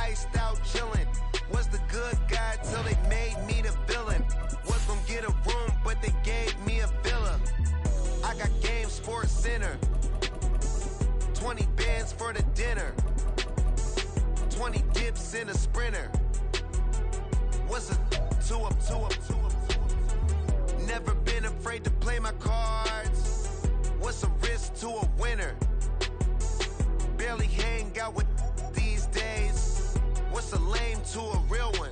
iced out chillin'. Was the good guy till they made me the villain. Was gonna get a room, but they gave me a villa. I got Game Sports Center. 20 bands for the dinner. 20 dips in a sprinter. What's a two up? Never been afraid to play my cards. What's a risk to a winner? Barely hang out with these days. What's a lame to a real one?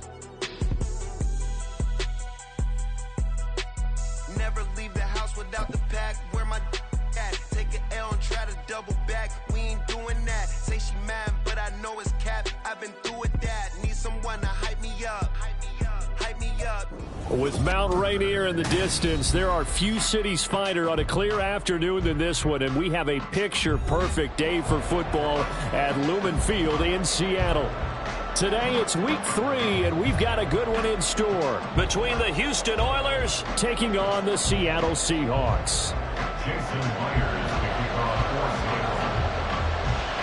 Never leave the house without the pack. Where my at? Take an L and try to double back. We ain't doing that. Say she mad, but I know it's cap. I've been through with that. Need someone to hype me up. Hype me up. With Mount Rainier in the distance, there are few cities finer on a clear afternoon than this one, and we have a picture-perfect day for football at Lumen Field in Seattle. Today, it's week 3, and we've got a good one in store between the Houston Oilers taking on the Seattle Seahawks.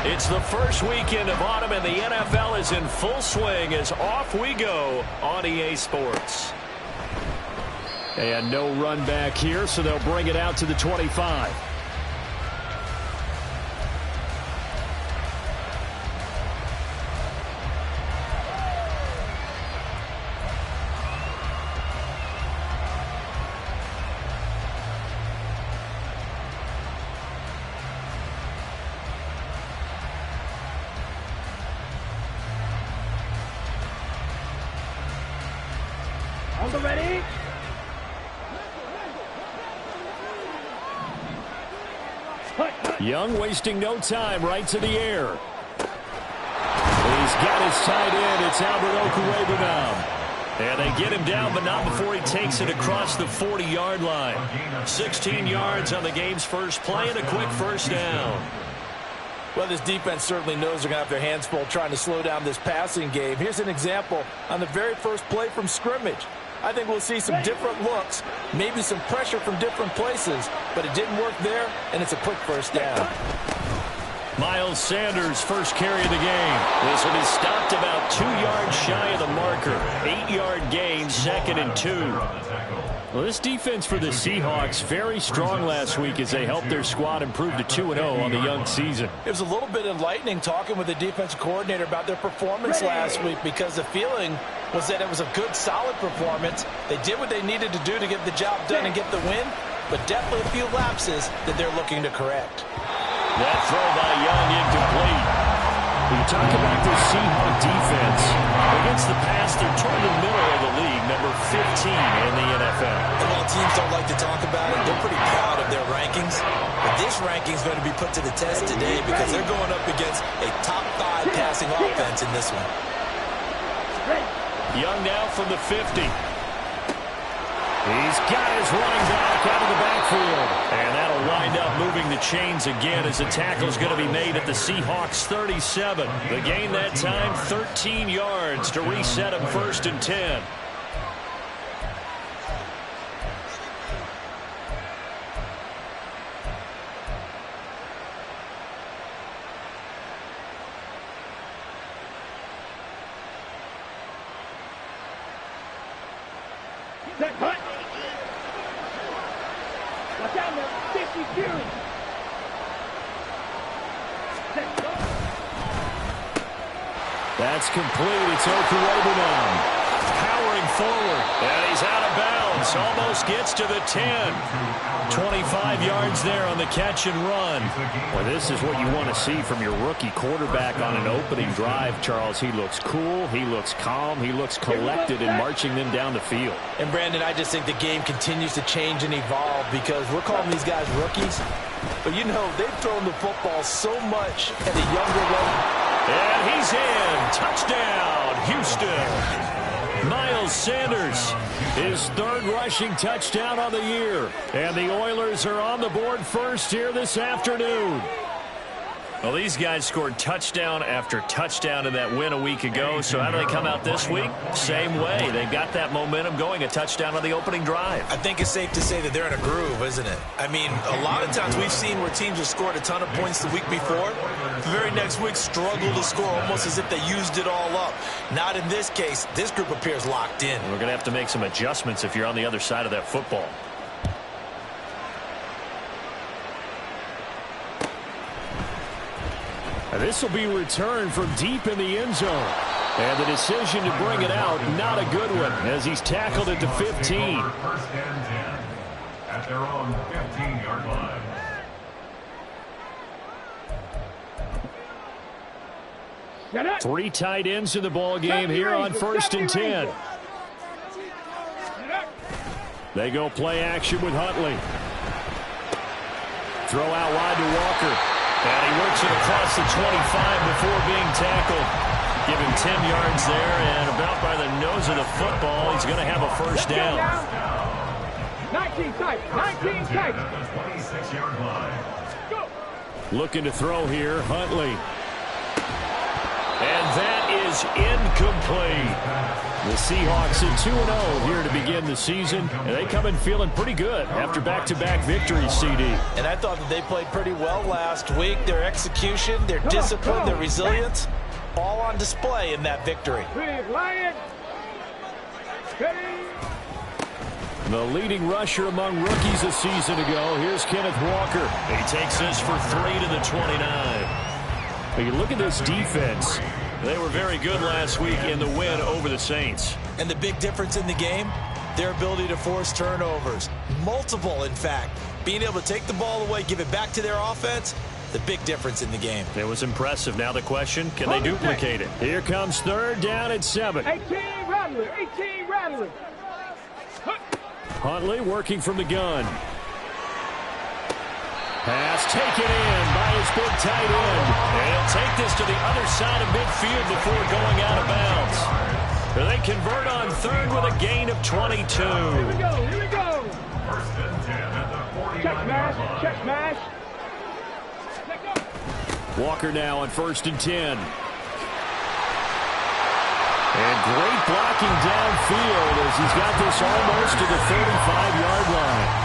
It's the first weekend of autumn, and the NFL is in full swing as off we go on EA Sports. And no run back here, so they'll bring it out to the 25. Ready? Young wasting no time, right to the air. He's got his tight end. It's Albert Okwuegbunam. And they get him down, but not before he takes it across the 40-yard line. 16 yards on the game's first play and a quick first down. Well, this defense certainly knows they're going to have their hands full trying to slow down this passing game. Here's an example on the very first play from scrimmage. I think we'll see some different looks, maybe some pressure from different places, but it didn't work there, and it's a quick first down. Miles Sanders' first carry of the game. This one is stopped about 2 yards shy of the marker. 8-yard gain, 2nd and 2. Well, this defense for the Seahawks very strong last week as they helped their squad improve to 2-0 on the young season. It was a little bit enlightening talking with the defensive coordinator about their performance last week, because the feeling was that it was a good, solid performance. They did what they needed to do to get the job done and get the win, but definitely a few lapses that they're looking to correct. That throw by Young incomplete. When you talk about their Seahawk defense, against the pass, they're toward the middle of the league, number 15 in the NFL. And while teams don't like to talk about it, they're pretty proud of their rankings. But this ranking is going to be put to the test today because they're going up against a top 5 passing offense in this one. Young now from the 50. He's got his running back out of the backfield. And that'll wind up moving the chains again as the tackle's going to be made at the Seahawks 37. The gain that time, 13 yards to reset them 1st and 10. Set, cut. Watch out now. 50 Fury. Set, go. That's complete. It's Okwuegbunam powering forward. And he's out of bounds. Almost gets to the 10. 25 yards there on the catch and run. Well, this is what you want to see from your rookie quarterback on an opening drive, Charles. He looks cool. He looks calm. He looks collected in marching them down the field. And, Brandon, I just think the game continues to change and evolve because we're calling these guys rookies. But, you know, they've thrown the football so much at a younger level. And he's in. Touchdown, Houston. Miles Sanders, his 3rd rushing touchdown on the year. And the Oilers are on the board first here this afternoon. Well, these guys scored touchdown after touchdown in that win a week ago. So how do they come out this week? Same way. They've got that momentum going, a touchdown on the opening drive. I think it's safe to say that they're in a groove, isn't it? I mean, a lot of times we've seen where teams have scored a ton of points the week before. The very next week struggle to score almost as if they used it all up. Not in this case. This group appears locked in. We're going to have to make some adjustments if you're on the other side of that football. This will be returned from deep in the end zone. And the decision to bring it out, not a good one, as he's tackled at the 15. First and 10 at their own 15-yard line. 3 tight ends in the ball game here on 1st and 10. They go play action with Huntley. Throw out wide to Walker. And he works it across the 25 before being tackled. Give him 10 yards there, and about by the nose of the football, he's going to have a first down. 19 tight, 19 tight. Looking to throw here, Huntley. And that is incomplete. The Seahawks at 2-0 here to begin the season, and they come in feeling pretty good after back-to-back victories, CD. And I thought that they played pretty well last week. Their execution, their discipline, their resilience, all on display in that victory. The leading rusher among rookies a season ago. Here's Kenneth Walker. He takes this for 3 to the 29. When you look at this defense, they were very good last week in the win over the Saints. And the big difference in the game, their ability to force turnovers. Multiple, in fact. Being able to take the ball away, give it back to their offense, the big difference in the game. It was impressive. Now the question, can they duplicate it? Here comes 3rd down at 7. 18 Rattler, 18 Rattler. Huntley working from the gun. Pass taken in by his big tight end. And he'll take this to the other side of midfield before going out of bounds. They convert on 3rd with a gain of 22. Here we go, here we go. First and 10 at the 40-yard line. Check mash. Walker now on 1st and 10. And great blocking downfield as he's got this almost to the 35-yard line.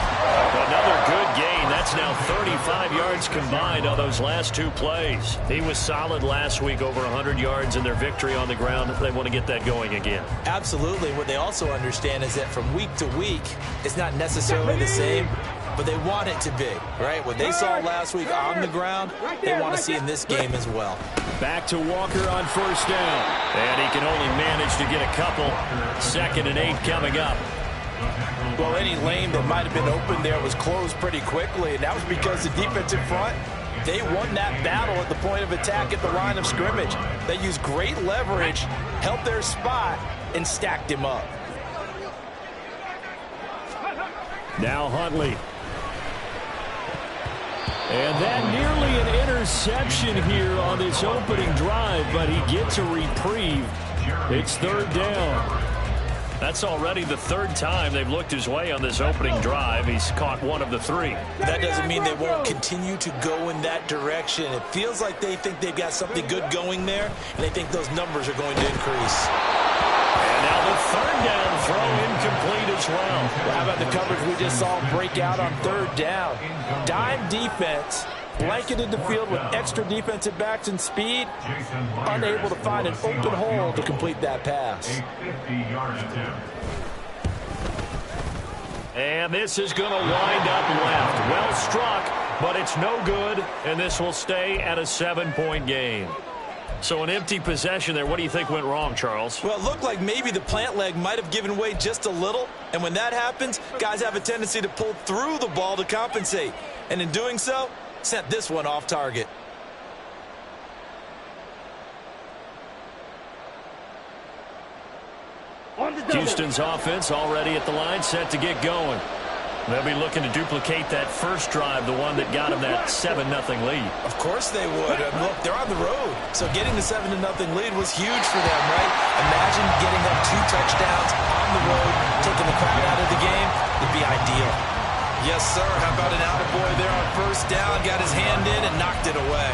Another good gain. That's now 35 yards combined on those last 2 plays. He was solid last week, over 100 yards in their victory on the ground. They want to get that going again. Absolutely. What they also understand is that from week to week, it's not necessarily the same, but they want it to be, right? What they saw last week on the ground, they want to see in this game as well. Back to Walker on 1st down. And he can only manage to get a couple. 2nd and 8 coming up. Well, any lane that might have been open there was closed pretty quickly, and that was because the defensive front, they won that battle at the point of attack at the line of scrimmage. They used great leverage, held their spot, and stacked him up. Now Huntley. And that nearly an interception here on this opening drive, but he gets a reprieve. It's 3rd down. That's already the 3rd time they've looked his way on this opening drive. He's caught 1 of the 3. That doesn't mean they won't continue to go in that direction. It feels like they think they've got something good going there, and they think those numbers are going to increase. And now the 3rd down throw incomplete as well. How about the coverage we just saw break out on 3rd down? Dime defense, blanketed the field with extra defensive backs and speed, unable to find an open hole to complete that pass. And this is going to wind up left. Well struck, but it's no good, and this will stay at a 7-point game. So an empty possession there. What do you think went wrong, Charles? Well, it looked like maybe the plant leg might have given way just a little, and when that happens, guys have a tendency to pull through the ball to compensate, and in doing so, sent this one off target. Houston's offense already at the line, set to get going. They'll be looking to duplicate that first drive, the one that got them that 7-0 lead. Of course they would. Look, they're on the road, so getting the 7-0 lead was huge for them, right? Imagine getting up 2 touchdowns on the road, taking the crowd out of the game. It'd be ideal. Yes, sir. How about an attaboy there on 1st down? Got his hand in and knocked it away.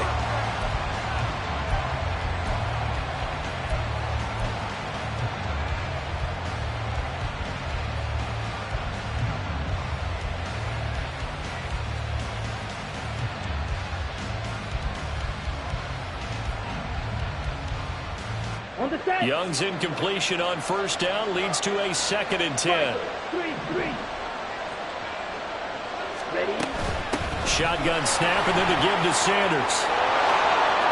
Young's incompletion on first down leads to a 2nd and 10. 3-3. Ready? Shotgun snap and then the give to Sanders.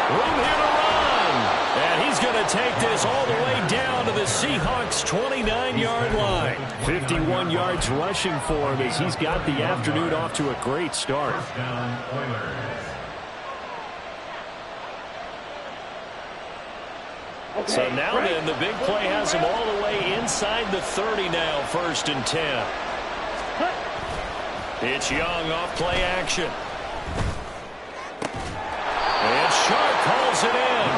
Room here to run. And he's going to take this all the way down to the Seahawks' 29-yard line. 51 yards rushing for him as he's got the afternoon off to a great start. So now then, the big play has him all the way inside the 30 now, 1st and 10. It's Young off play action. And Sharp calls it in.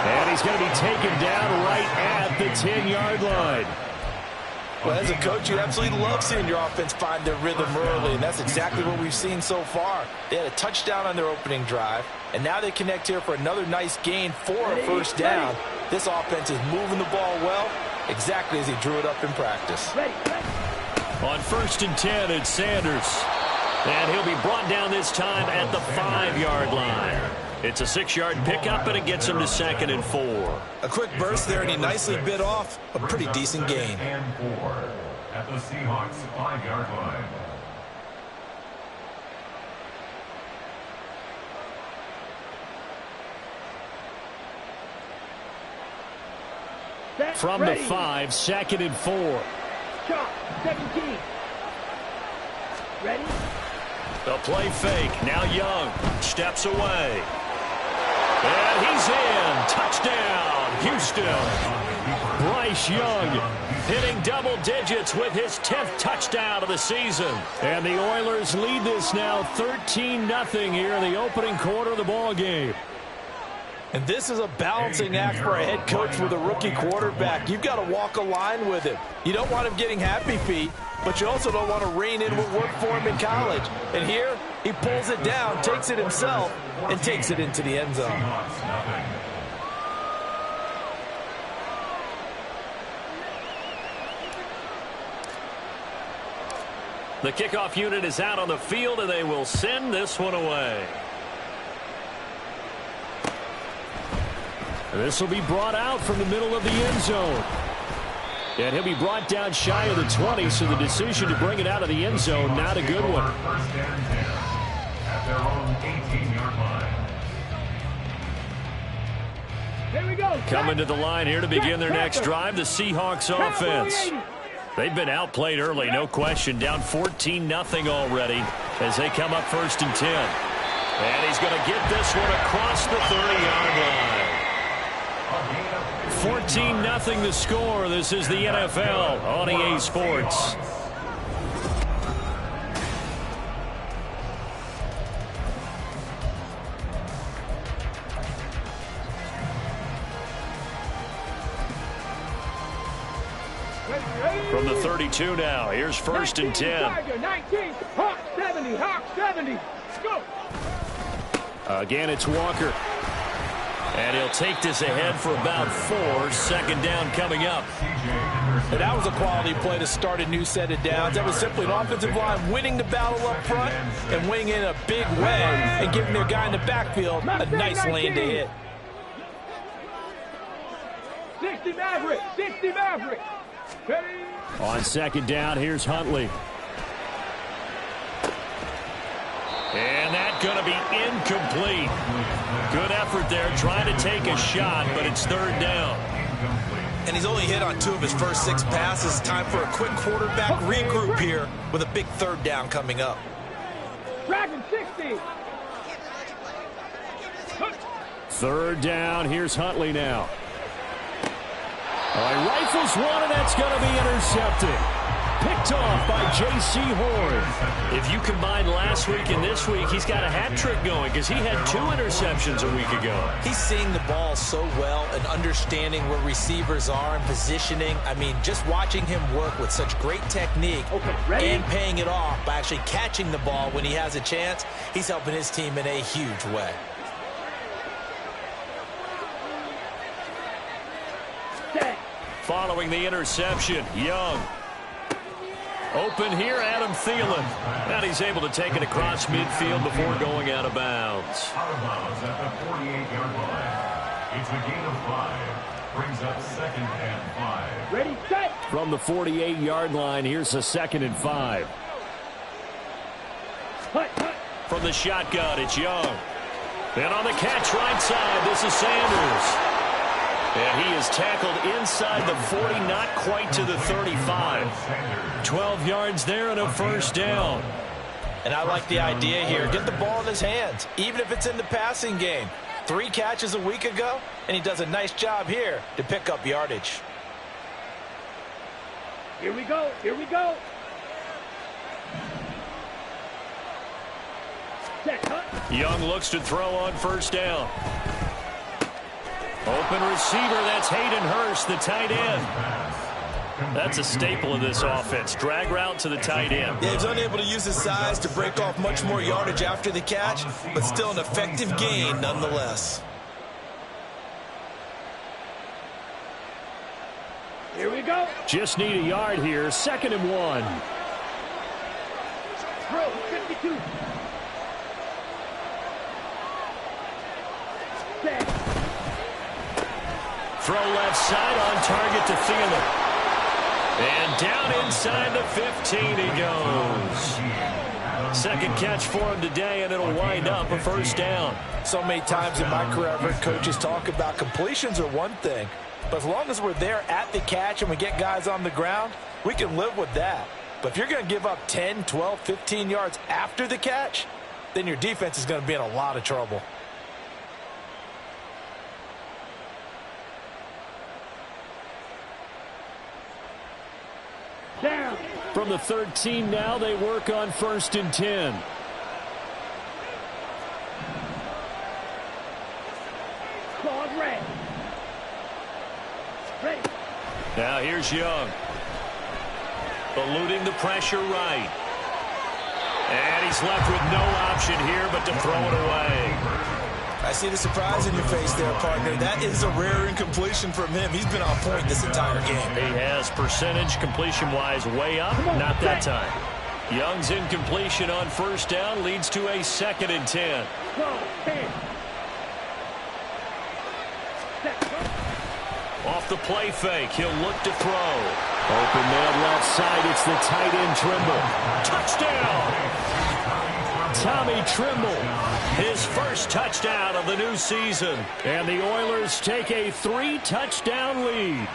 And he's going to be taken down right at the 10-yard line. Well, as a coach, you absolutely love seeing your offense find their rhythm early, and that's exactly what we've seen so far. They had a touchdown on their opening drive, and now they connect here for another nice gain for a 1st down. This offense is moving the ball well, exactly as he drew it up in practice. On 1st and 10, it's Sanders. And he'll be brought down this time at the 5-yard line. It's a 6-yard pickup, and it gets him to 2nd and 4. A quick burst there, and he nicely bit off a pretty decent gain. And 4 at the Seahawks 5-yard line. From the 5, 2nd and 4. Chop, 17. Ready? The play fake. Now Young steps away. And he's in. Touchdown, Houston. Bryce Young hitting double digits with his 10th touchdown of the season. And the Oilers lead this now 13-0 here in the opening quarter of the ball game. And this is a balancing act for a head coach with a rookie quarterback. You've got to walk a line with him. You don't want him getting happy feet, but you also don't want to rein in what worked for him in college. And here, he pulls it down, takes it himself, and takes it into the end zone. The kickoff unit is out on the field, and they will send this one away. This will be brought out from the middle of the end zone. And he'll be brought down shy of the 20, so the decision to bring it out of the end zone, not a good one. 1st and 10 at their own 18-yard line. Here we go. Coming to the line here to begin their next drive, the Seahawks offense. They've been outplayed early, no question. Down 14-0 already as they come up 1st and 10. And he's going to get this one across the 30-yard line. 14-0 the score. This is the NFL on EA Sports. From the 32 now, here's 1st and 10. 19, Hawk 70, Hawk 70. Go. Again, it's Walker. And he'll take this ahead for about 4. 2nd down coming up. And that was a quality play to start a new set of downs. That was simply an offensive line winning the battle up front and winning in a big way and giving their guy in the backfield a nice lane to hit. 60 Maverick, 60 Maverick. Ready? On 2nd down, here's Huntley. And that's going to be incomplete. Good effort there, trying to take a shot, but it's 3rd down. And he's only hit on 2 of his first 6 passes. Time for a quick quarterback regroup here with a big 3rd down coming up. Dragon 60. 3rd down, here's Huntley now. He rifles one, and that's going to be intercepted. Picked off by J.C. Horn. If you combine last week and this week, he's got a hat trick going because he had 2 interceptions a week ago. He's seeing the ball so well and understanding where receivers are and positioning. I mean, just watching him work with such great technique and paying it off by actually catching the ball when he has a chance, he's helping his team in a huge way. Following the interception, Young. Open here, Adam Thielen. And he's able to take it across midfield before going out of bounds. Out of bounds at the 48-yard line. It's a gain of 5. brings up 2nd and 5. Ready, set. From the 48-yard line, here's a 2nd and 5. Hut, hut. From the shotgun, it's Young. And on the catch right side, this is Sanders. And he is tackled inside the 40, not quite to the 35. 12 yards there and a first down. And I like the idea here. Get the ball in his hands, even if it's in the passing game. 3 catches a week ago, and he does a nice job here to pick up yardage. Here we go. Here we go. Set, hut. Young looks to throw on first down. Open receiver, that's Hayden Hurst, the tight end. That's a staple of this offense. Drag route to the tight end. Yeah, he's unable to use his size to break off much more yardage after the catch, but still an effective gain nonetheless. Here we go. Just need a yard here. 2nd and 1. Throw, 52. Set. Throw left side on target to Thielen. And down inside the 15 he goes. 2nd catch for him today, and it'll wind up a first down. So many times in my career, I've heard coaches talk about completions are one thing, but as long as we're there at the catch and we get guys on the ground, we can live with that. But if you're going to give up 10, 12, 15 yards after the catch, then your defense is going to be in a lot of trouble. Down. From the 13 now, they work on 1st and 10. Claws red. Ready. Now here's Young. Eluding the pressure right. And he's left with no option here but to throw it away. I see the surprise in your face there, partner. That is a rare incompletion from him. He's been on point this entire game. He has percentage completion-wise way up. Not that time. Young's incompletion on first down leads to a 2nd and 10. Go, 10. Set. Off the play fake, he'll look to throw. Open man left side, it's the tight end Trimble. Touchdown! Tommy Trimble, his first touchdown of the new season. And the Oilers take a 3-touchdown lead.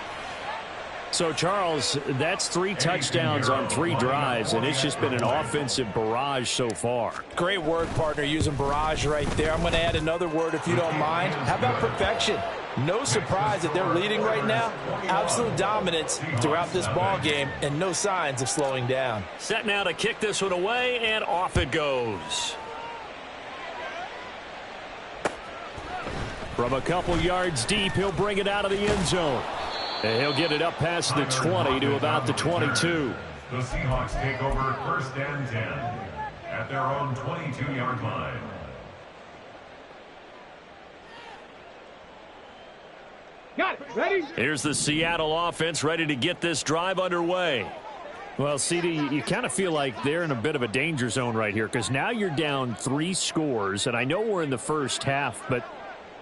So, Charles, that's 3 touchdowns on 3 drives, and it's just been an offensive barrage so far. Great word, partner, using barrage right there. I'm going to add another word if you don't mind. How about perfection? No surprise that they're leading right now. Absolute dominance throughout this ball game and no signs of slowing down. Set now to kick this one away, and off it goes. From a couple yards deep, he'll bring it out of the end zone. And he'll get it up past the 20 to about the 22. The Seahawks take over 1st and 10 at their own 22-yard line. Got it. Ready? Here's the Seattle offense ready to get this drive underway. Well, CD, you kind of feel like they're in a bit of a danger zone right here because now you're down 3 scores, and I know we're in the first half, but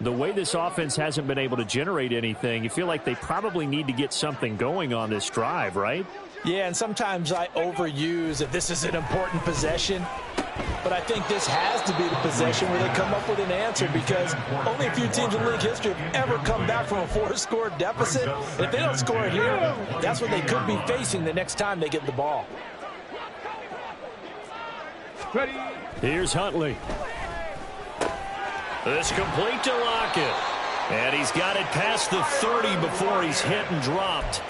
the way this offense hasn't been able to generate anything, you feel like they probably need to get something going on this drive, right? Yeah, and sometimes I overuse that this is an important possession. But I think this has to be the possession where they come up with an answer because only a few teams in league history have ever come back from a 4-score deficit. And if they don't score it here, that's what they could be facing the next time they get the ball. Ready? Here's Huntley. This complete to Lockett. And he's got it past the 30 before he's hit and dropped.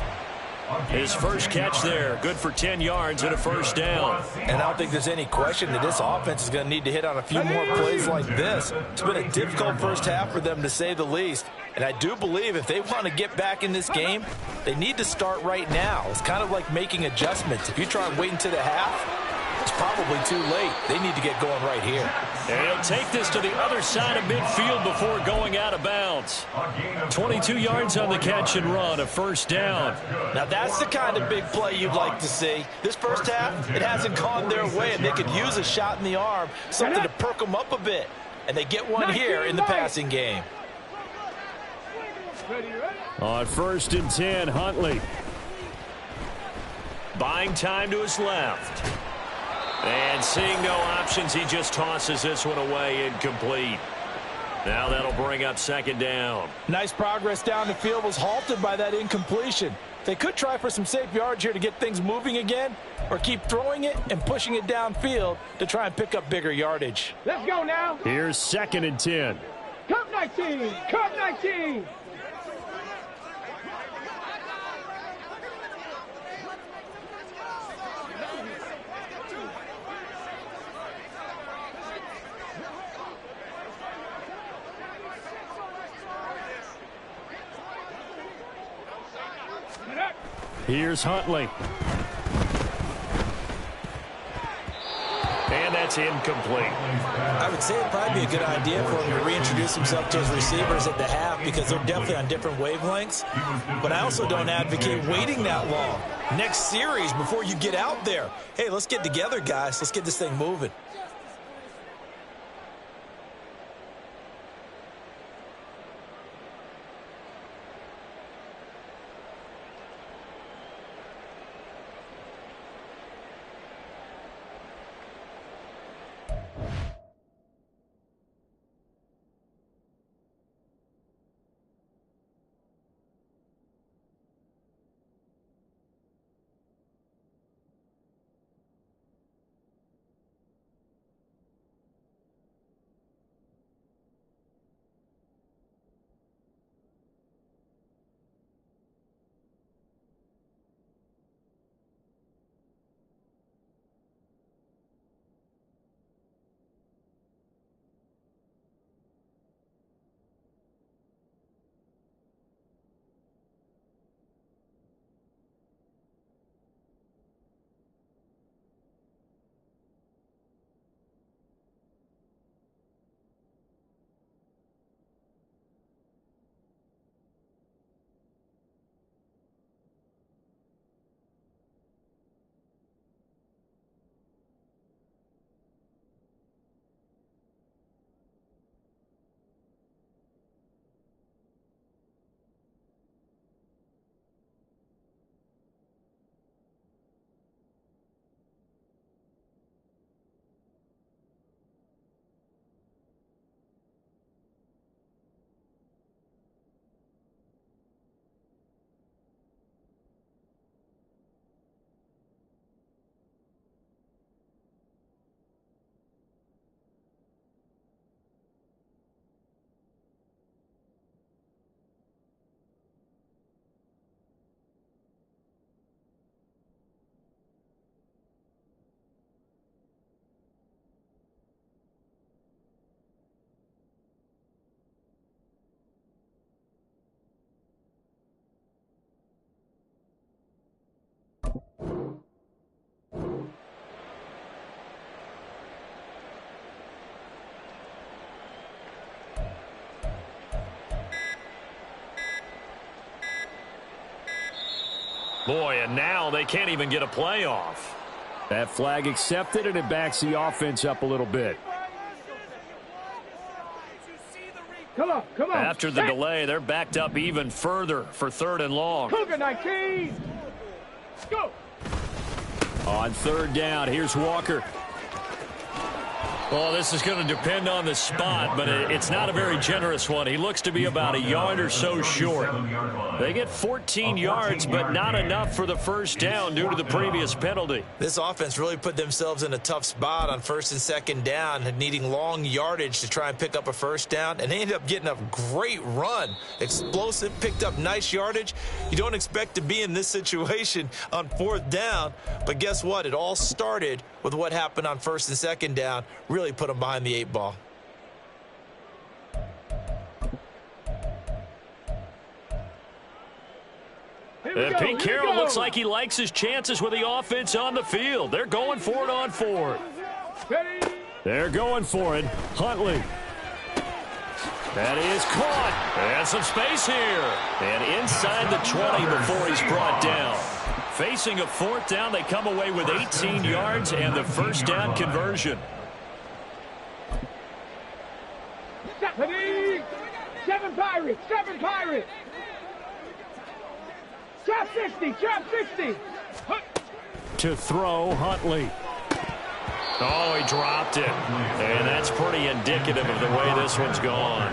His first catch there, good for 10 yards and a first down. And I don't think there's any question that this offense is going to need to hit on a few more plays like this. It's been a difficult first half for them, to say the least. And I do believe if they want to get back in this game, they need to start right now. It's kind of like making adjustments. If you try and wait until the half, it's probably too late. They need to get going right here. And he'll take this to the other side of midfield before going out of bounds. 22 yards on the catch and run, a first down. Now that's the kind of big play you'd like to see. This first half, it hasn't gone their way, and they could use a shot in the arm, something to perk them up a bit. And they get one here in the passing game. On 1st and 10, Huntley. Buying time to his left. And seeing no options, he just tosses this one away, incomplete. Now that'll bring up 2nd down. Nice progress down the field, was halted by that incompletion. They could try for some safe yards here to get things moving again, or keep throwing it and pushing it downfield to try and pick up bigger yardage. Let's go now. Here's 2nd and 10. Cut 19. Cut 19. Here's Huntley. And that's incomplete. I would say it'd probably be a good idea for him to reintroduce himself to his receivers at the half because they're definitely on different wavelengths. But I also don't advocate waiting that long. Next series before you get out there. Hey, let's get together, guys. Let's get this thing moving. Boy, and now they can't even get a playoff. That flag accepted, and it backs the offense up a little bit. Come on, come on. After the delay, they're backed up even further for 3rd and long. Cougar 19. Go. On 3rd down, here's Walker. Well, this is going to depend on the spot, but it's not a very generous one. He looks to be about a yard or so short. They get 14 yards, but not enough for the 1st down due to the previous penalty. This offense really put themselves in a tough spot on 1st and 2nd down, needing long yardage to try and pick up a 1st down, and they ended up getting a great run. Explosive, picked up nice yardage. You don't expect to be in this situation on 4th down, but guess what? It all started with what happened on 1st and 2nd down. Really put them behind the 8 ball. Pete Carroll looks like he likes his chances with the offense on the field. They're going for it on 4th. They're going for it. Huntley. That is caught. And some space here. And inside the 20 before he's brought down. Facing a 4th down, they come away with 18 yards and the 1st down conversion. 7 Pirates, 7 Pirates. Chop 60, chop 60. To throw, Huntley. Oh, he dropped it. And that's pretty indicative of the way this one's gone.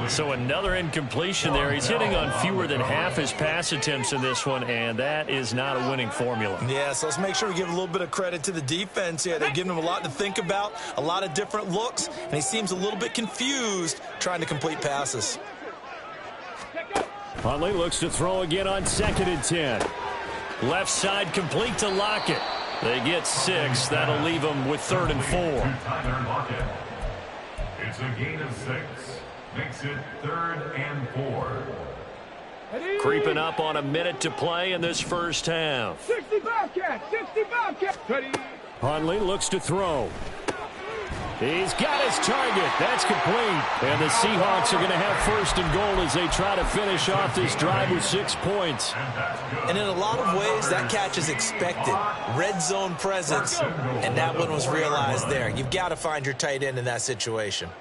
So another incompletion there. He's hitting on fewer than half his pass attempts in this one, and that is not a winning formula. Yeah, so let's make sure we give a little bit of credit to the defense here. They're giving him a lot to think about, a lot of different looks, and he seems a little bit confused trying to complete passes. Huntley looks to throw again on 2nd and 10. Left side complete to Lockett. They get 6. That'll leave them with 3rd and 4. Tyler Lockett. It's a gain of 6. Makes it 3rd and 4. Creeping up on a minute to play in this first half. 60 Bobcat, 60 Bobcat. Ready. Huntley looks to throw. He's got his target. That's complete. And the Seahawks are going to have 1st and goal as they try to finish off this drive with 6 points. And in a lot of ways, that catch is expected. Red zone presence, and that one was realized there. You've got to find your tight end in that situation.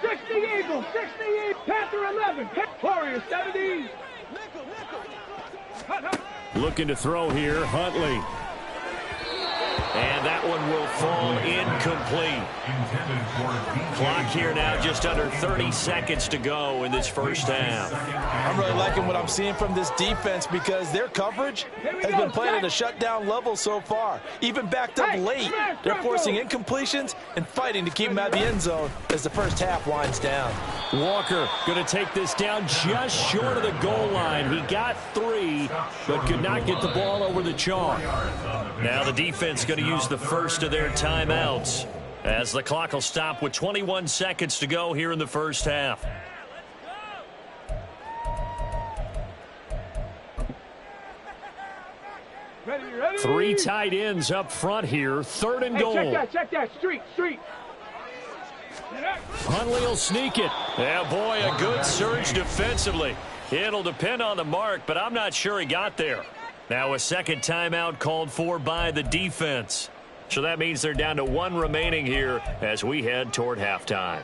60 Eagles, 60 Eagles. Panther 11, Warrior 70. Looking to throw here, Huntley. And that one will fall incomplete. Clock here now just under 30 seconds to go in this first half. I'm really liking what I'm seeing from this defense because their coverage has been playing at a shutdown level so far. Even backed up late, they're forcing incompletions and fighting to keep them out of the end zone as the first half winds down. Walker going to take this down just short of the goal line. He got 3, but could not get the ball over the chalk. Now the defense going to use the first of their timeouts as the clock will stop with 21 seconds to go here in the first half. Ready. 3 tight ends up front here. 3rd and goal. Check that. Street. Huntley will sneak it. Yeah, boy, a good surge defensively. It'll depend on the mark, but I'm not sure he got there. Now a second timeout called for by the defense. So that means they're down to 1 remaining here as we head toward halftime.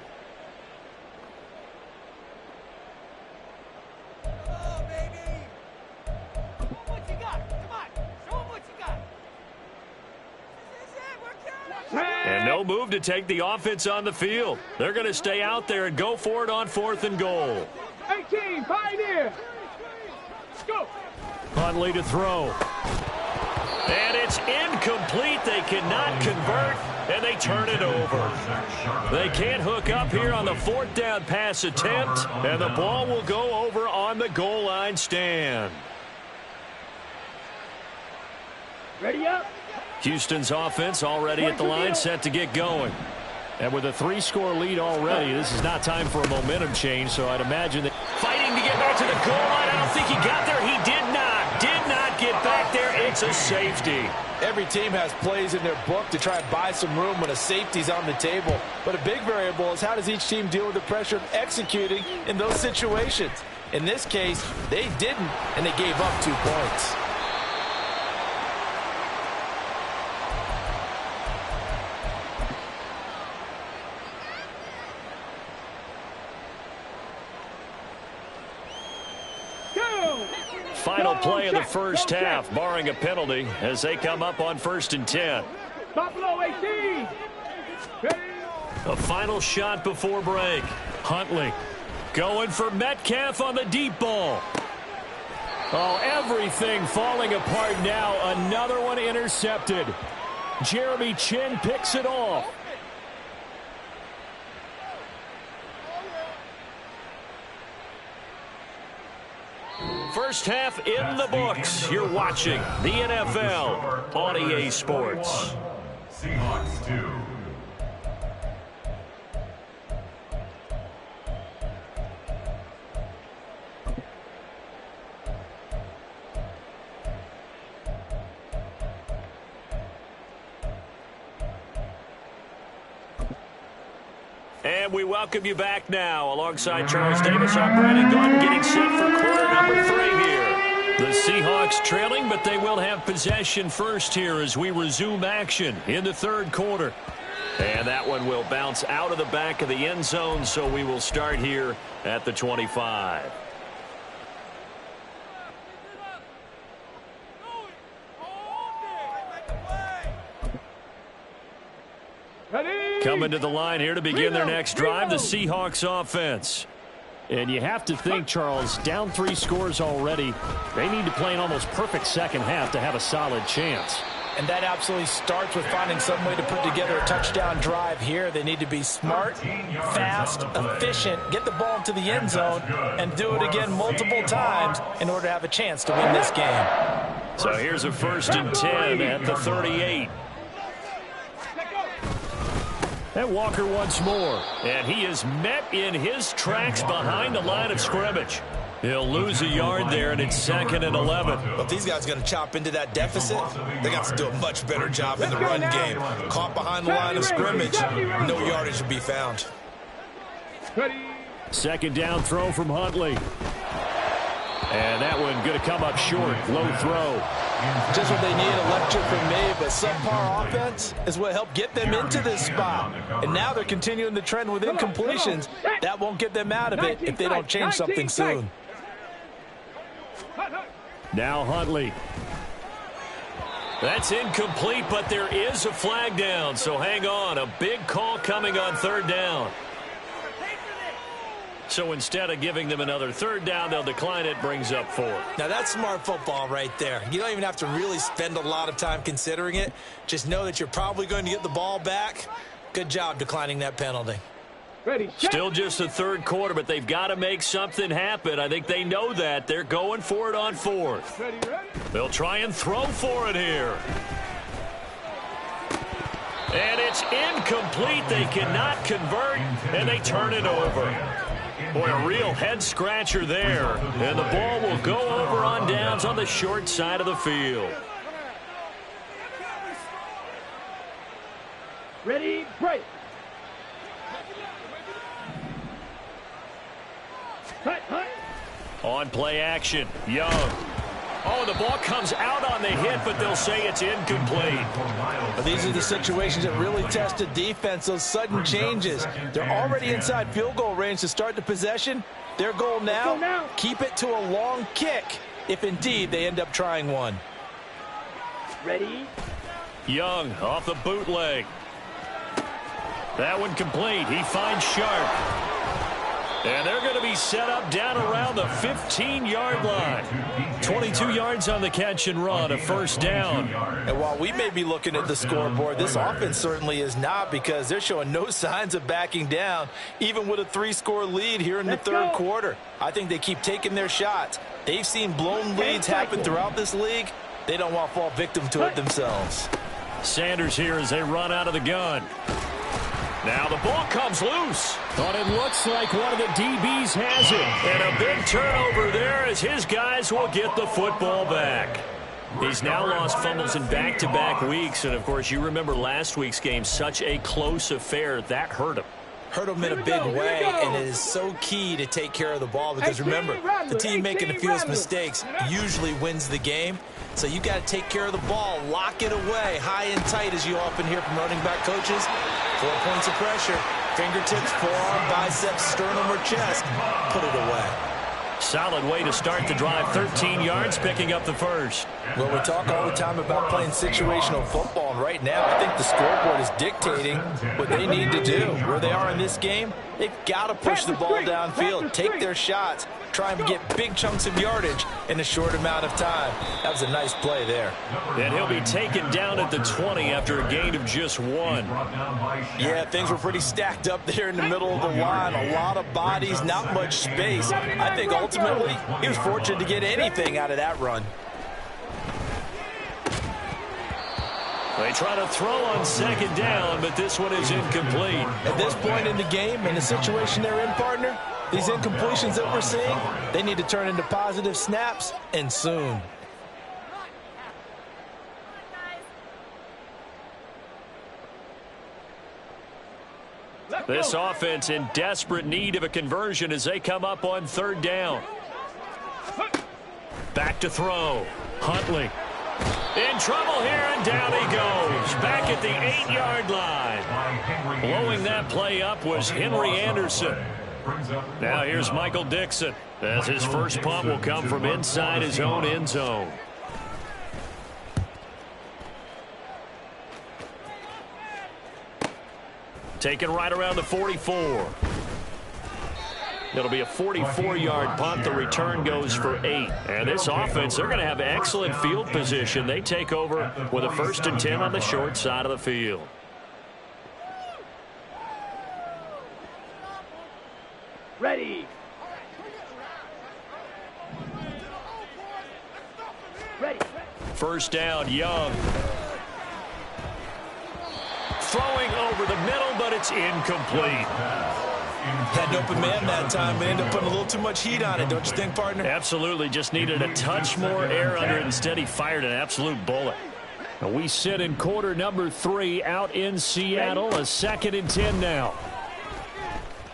And no move to take the offense on the field. They're going to stay out there and go for it on 4th and goal. 18, Pioneer. Go. Huntley to throw. And it's incomplete. They cannot convert, and they turn it over. They can't hook up here on the 4th down pass attempt, and the ball will go over on the goal line stand. Ready up. Houston's offense already at the line, set to get going. And with a 3-score lead already, this is not time for a momentum change, so I'd imagine that fighting to get back to the goal line. I don't think he got there. He did not get back there. It's a safety. Every team has plays in their book to try and buy some room when a safety's on the table. But a big variable is how does each team deal with the pressure of executing in those situations. In this case, they didn't, and they gave up 2 points. Final play of the first half, barring a penalty, as they come up on 1st and 10. Buffalo 18. A final shot before break. Huntley going for Metcalf on the deep ball. Oh, everything falling apart now. Another one intercepted. Jeremy Chin picks it off. First half in the books. You're watching the NFL on EA Sports. Seahawks 2. And we welcome you back now. Alongside Charles Davis, I'm Brandon Gordon, getting set for quarter number 3 here. The Seahawks trailing, but they will have possession first here as we resume action in the 3rd quarter. And that one will bounce out of the back of the end zone, so we will start here at the 25. coming to the line here to begin their next drive, the Seahawks offense. And you have to think, Charles, down 3 scores already. They need to play an almost perfect second half to have a solid chance. And that absolutely starts with finding some way to put together a touchdown drive here. They need to be smart, fast, efficient, get the ball into the end zone, and do it again multiple times in order to have a chance to win this game. So here's a 1st and 10 at the 38. And Walker once more. And he is met in his tracks behind the line of scrimmage. He'll lose a yard there, and it's 2nd and 11. But if these guys are going to chop into that deficit, they got to do a much better job in the run game. Caught behind the line of scrimmage, no yardage will be found. 2nd down throw from Huntley. And that one going to come up short. Low throw. Just what they need, a lecture from me, but subpar offense is what helped get them into this spot. And now they're continuing the trend with incompletions. That won't get them out of it if they don't change something soon. Now Huntley. That's incomplete, but there is a flag down, so hang on. A big call coming on 3rd down. So instead of giving them another 3rd down, they'll decline it, brings up 4. Now that's smart football right there. You don't even have to really spend a lot of time considering it. Just know that you're probably going to get the ball back. Good job declining that penalty. Still just the 3rd quarter, but they've got to make something happen. I think they know that. They're going for it on 4th. They'll try and throw for it here. And it's incomplete. They cannot convert, and they turn it over. Boy, a real head-scratcher there. And the ball will go over on downs on the short side of the field. Ready, break. On play action, Young. Oh, the ball comes out on the hit, but they'll say it's incomplete. But these are the situations that really test the defense, those sudden changes. They're already inside field goal range to start the possession. Their goal now, keep it to a long kick, if indeed they end up trying one. Ready? Young off the bootleg. That one complete. He finds Sharp. And they're going to be set up down around the 15-yard line. 22 yards on the catch and run, a 1st down. And while we may be looking at the scoreboard, this offense certainly is not, because they're showing no signs of backing down, even with a 3-score lead here in the 3rd quarter. I think they keep taking their shots. They've seen blown leads happen throughout this league. They don't want to fall victim to it themselves. Sanders here as they run out of the gun. Now the ball comes loose. But it looks like one of the DBs has it. And a big turnover there as his guys will get the football back. He's now lost fumbles in back-to-back weeks. And, of course, you remember last week's game, such a close affair. That hurt him. Hurt him in a big way, and it is so key to take care of the ball because, remember, the team making the fewest mistakes usually wins the game. So you got to take care of the ball, lock it away, high and tight, as you often hear from running back coaches. 4 points of pressure, fingertips, forearm, biceps, sternum, or chest. Put it away. Solid way to start the drive. 13 yards, picking up the 1st. Well, we talk all the time about playing situational football, and right now I think the scoreboard is dictating what they need to do. Where they are in this game, they've got to push the ball downfield, take their shots, try and get big chunks of yardage in a short amount of time. That was a nice play there. And he'll be taken down at the 20 after a gain of just 1. Yeah, things were pretty stacked up there in the middle of the line. A lot of bodies, not much space. I think ultimately he was fortunate to get anything out of that run. They try to throw on 2nd down, but this one is incomplete. At this point in the game, in the situation they're in, partner, these incompletions that we're seeing, they need to turn into positive snaps, and soon. This offense in desperate need of a conversion as they come up on 3rd down. Back to throw. Huntley. In trouble here, and down he goes. Back at the 8-yard line. Blowing that play up was Henry Anderson. Now here's Michael Dixon, as his first punt will come from inside his own end zone. taken right around the 44. It'll be a 44-yard punt. The return goes for 8. And this offense, they're going to have excellent field position. They take over with a 1st and 10 on the short side of the field. Ready. Ready. First down, Young. Throwing over the middle, but it's incomplete. Had an open man that time, but ended up putting a little too much heat on it, don't you think, partner? Absolutely. Just needed a touch more air under it. Instead, he fired an absolute bullet. And we sit in quarter number 3 out in Seattle. A 2nd and 10 now.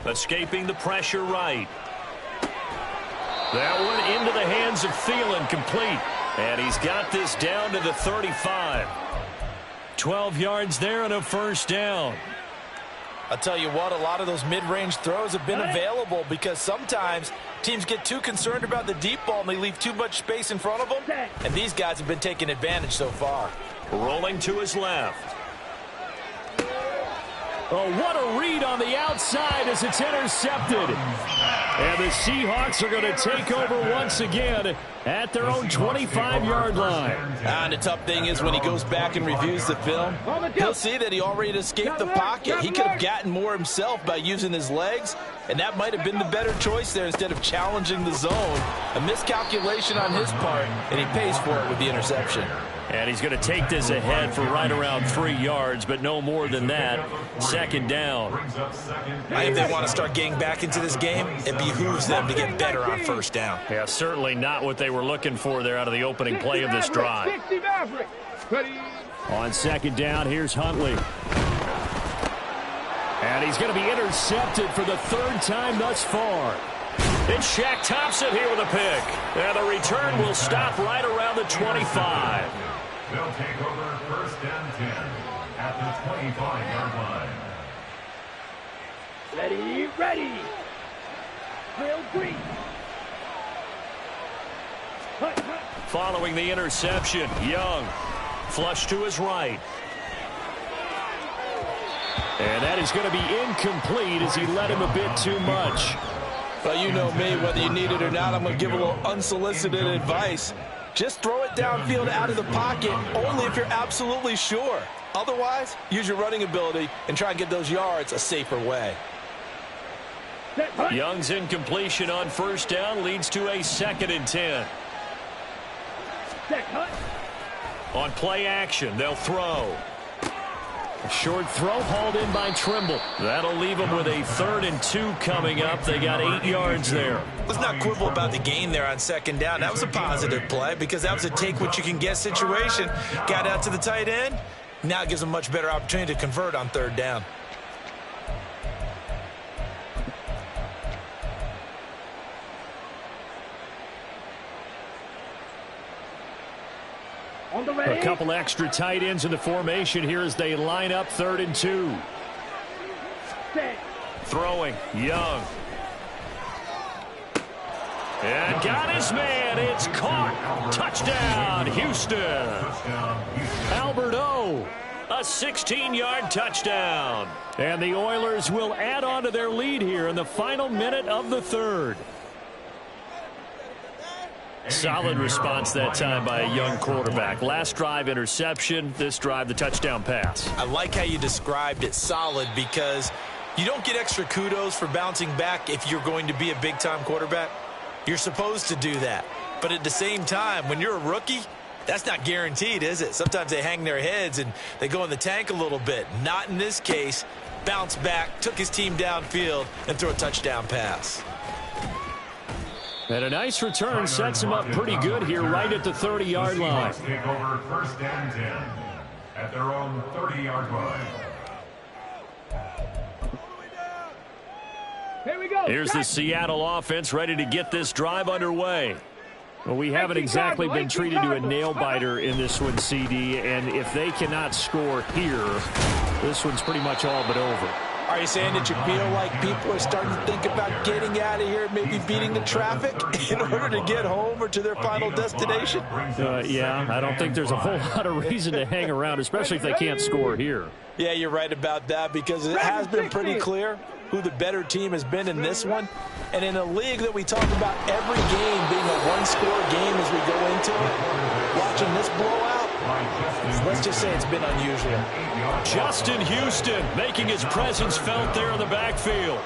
Escaping the pressure right. That one into the hands of Thielen, complete. And he's got this down to the 35. 12 yards there and a 1st down. I'll tell you what, a lot of those mid-range throws have been available because sometimes teams get too concerned about the deep ball and they leave too much space in front of them. And these guys have been taking advantage so far. Rolling to his left. Oh, what a read on the outside as it's intercepted. And the Seahawks are going to take over once again at their own 25-yard line. And the tough thing is when he goes back and reviews the film, he'll see that he already escaped the pocket. He could have gotten more himself by using his legs, and that might have been the better choice there instead of challenging the zone. A miscalculation on his part, and he pays for it with the interception. And he's going to take this ahead for right around 3 yards, but no more than that. 2nd down. If they want to start getting back into this game, it behooves them to get better on 1st down. Yeah, certainly not what they were looking for there out of the opening play of this drive. On 2nd down, here's Huntley. And he's going to be intercepted for the 3rd time thus far. It's Shaq Thompson here with a pick. And the return will stop right around the 25. They'll take over 1st and 10 at the 25-yard line. Ready, ready. Drill green. Following the interception, Young. Flush to his right. And that is going to be incomplete as he led him a bit too much. Well, you know me, whether you need it or not, I'm going to give a little unsolicited advice. Just throw it downfield out of the pocket only if you're absolutely sure. Otherwise, use your running ability and try and get those yards a safer way. Young's incompletion on 1st down leads to a 2nd and 10. On play action, they'll throw. A short throw hauled in by Trimble. That'll leave them with a 3rd and 2 coming up. They got 8 yards there. Let's not quibble about the gain there on 2nd down. That was a positive play because that was a take-what-you-can-get situation. Got out to the tight end. Now it gives them a much better opportunity to convert on 3rd down. A couple extra tight ends in the formation here as they line up 3rd and 2. Throwing, Young. And got his man. It's caught. Touchdown, Houston. Albert O. A 16-yard touchdown. And the Oilers will add on to their lead here in the final minute of the 3rd. Solid response that time by a young quarterback. Last drive, interception. This drive, the touchdown pass. I like how you described it, solid, because you don't get extra kudos for bouncing back if you're going to be a big-time quarterback. You're supposed to do that. But at the same time, when you're a rookie, that's not guaranteed, is it? Sometimes they hang their heads and they go in the tank a little bit. Not in this case. Bounce back, took his team downfield, and threw a touchdown pass. And a nice return sets him up pretty good here right at the 30-yard line. Take over 1st and 10 at their own 30-yard line. Here we go. Here's the Seattle offense ready to get this drive underway. Well, we haven't exactly been treated to a nail-biter in this one, CD, and if they cannot score here, this one's pretty much all but over. Are you saying that you feel like people are starting to think about getting out out of here maybe beating the traffic in order to get home or to their final destination? Yeah, I don't think there's a whole lot of reason to hang around, especially if they can't score here. Yeah, you're right about that, because it has been pretty clear who the better team has been in this one. And in a league that we talk about every game being a one-score game as we go into it, watching this blowout, let's just say it's been unusual. Justin Houston making his presence felt there in the backfield.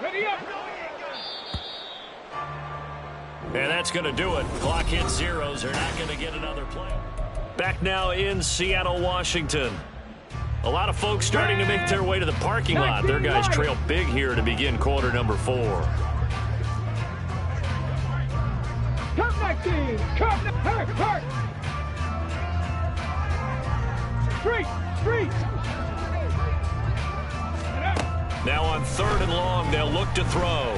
Ready up. And that's going to do it. Clock hits zeros. They're not going to get another play. Back now in Seattle, Washington. A lot of folks starting to make their way to the parking lot. Their guys trail big here to begin quarter number 4. Come 19. Come hurt. Street. Now on 3rd and long, they'll look to throw.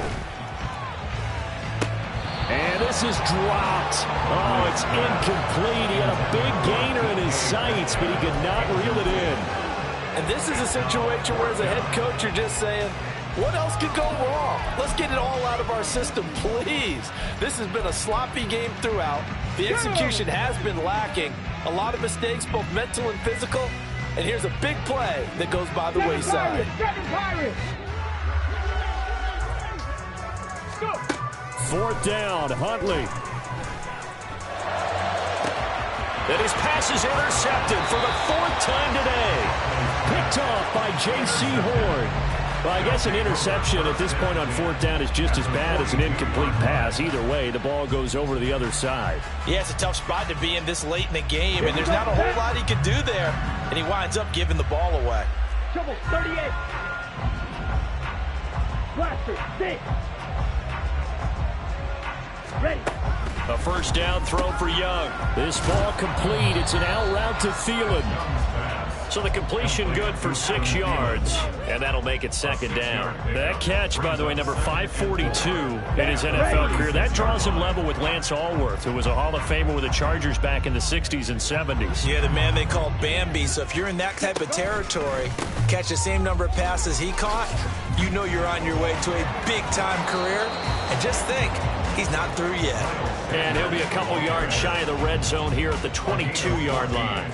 And this is dropped. Oh, it's incomplete. He had a big gainer in his sights, but he could not reel it in. And this is a situation where, as a head coach, you're just saying, what else could go wrong? Let's get it all out of our system, please. This has been a sloppy game throughout. The execution has been lacking. A lot of mistakes, both mental and physical. And here's a big play that goes by the wayside. Pirates. Go. 4th down, Huntley. And his pass is intercepted for the 4th time today. Picked off by J.C. Horn. Well, I guess an interception at this point on 4th down is just as bad as an incomplete pass. Either way, the ball goes over to the other side. Yeah, it's a tough spot to be in this late in the game, and there's not a whole lot he could do there. And he winds up giving the ball away. Trouble 38. Blaster 6. Ready. A 1st down throw for Young. This ball complete. It's an out route to Thielen. So the completion good for 6 yards, and that'll make it 2nd down. That catch, by the way, number 542 in his NFL career, that draws him level with Lance Allworth, who was a Hall of Famer with the Chargers back in the 60s and 70s. Yeah, the man they called Bambi. So if you're in that type of territory, catch the same number of passes he caught, you know you're on your way to a big-time career. And just think, he's not through yet. And he'll be a couple yards shy of the red zone here at the 22-yard line.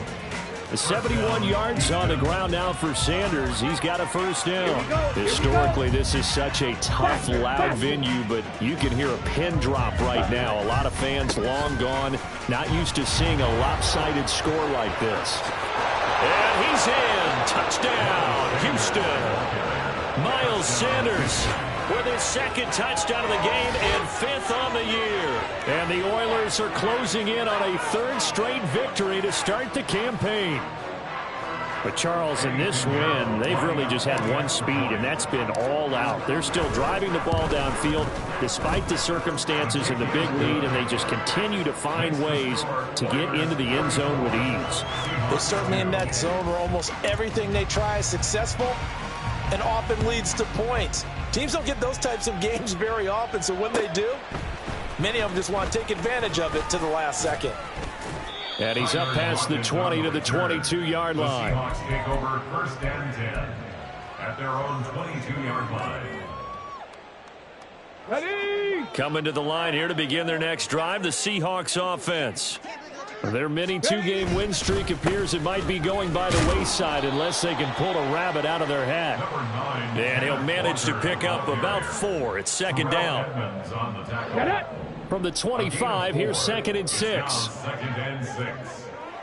The 71 yards on the ground now for Sanders. He's got a 1st down. Historically, this is such a tough, loud venue, but you can hear a pin drop right now. A lot of fans long gone, not used to seeing a lopsided score like this. And he's in. Touchdown, Houston. Miles Sanders with his 2nd touchdown of the game and 5th on the year. And the Oilers are closing in on a 3rd straight victory to start the campaign. But Charles, in this win, they've really just had one speed, and that's been all out. They're still driving the ball downfield despite the circumstances and the big lead, and they just continue to find ways to get into the end zone with ease. They're certainly in that zone where almost everything they try is successful and often leads to points. Teams don't get those types of games very often, so when they do, many of them just want to take advantage of it to the last second. And he's up past the 20 to the 22-yard line. The Seahawks take over 1st and 10 at their own 22-yard line. Ready. Coming to the line here to begin their next drive, the Seahawks offense. Their mini 2-game win streak appears it might be going by the wayside unless they can pull a rabbit out of their hat. And he'll manage to pick up about 4. It's 2nd down. Get it. From the 25, here's 2nd and 6. 2nd and 6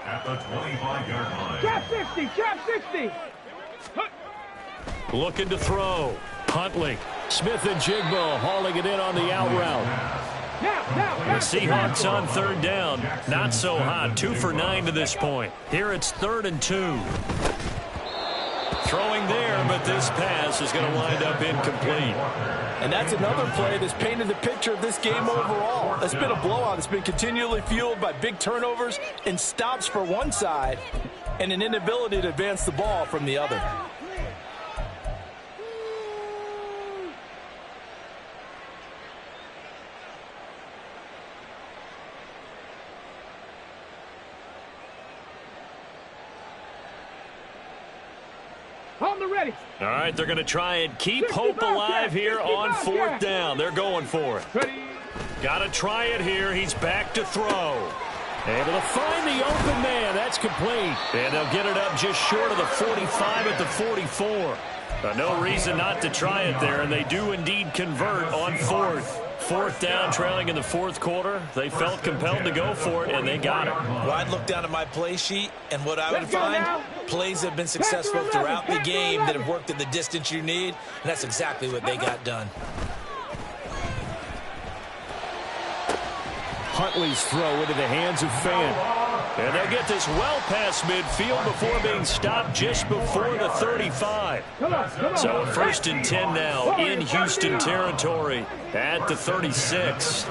at the 25-yard line. Trap 60. Trap 60. Looking to throw. Huntley. Smith and Jigbo hauling it in on the out route. Now. The Seahawks on 3rd down. Not so hot. 2 for 9 to this point. Here it's 3rd and 2. Throwing there, but this pass is going to wind up incomplete. And that's another play that's painted the picture of this game overall. It's been a blowout. It's been continually fueled by big turnovers and stops for one side and an inability to advance the ball from the other. On the ready. All right, they're going to try and keep hope alive here on 4th down. They're going for it. Ready. Got to try it here. He's back to throw. Able to find the open man. That's complete. And they'll get it up just short of the 45 at the 44. No reason not to try it there, and they do indeed convert on 4th. 4th down, trailing in the 4th quarter. They felt compelled to go for it, and they got it. Well, I'd look down at my play sheet, and what I would find, plays have been successful throughout the game that have worked at the distance you need, and that's exactly what they got done. Huntley's throw into the hands of Fant. And they'll get this well past midfield before being stopped just before the 35. So 1st and 10 now in Houston territory at the 36.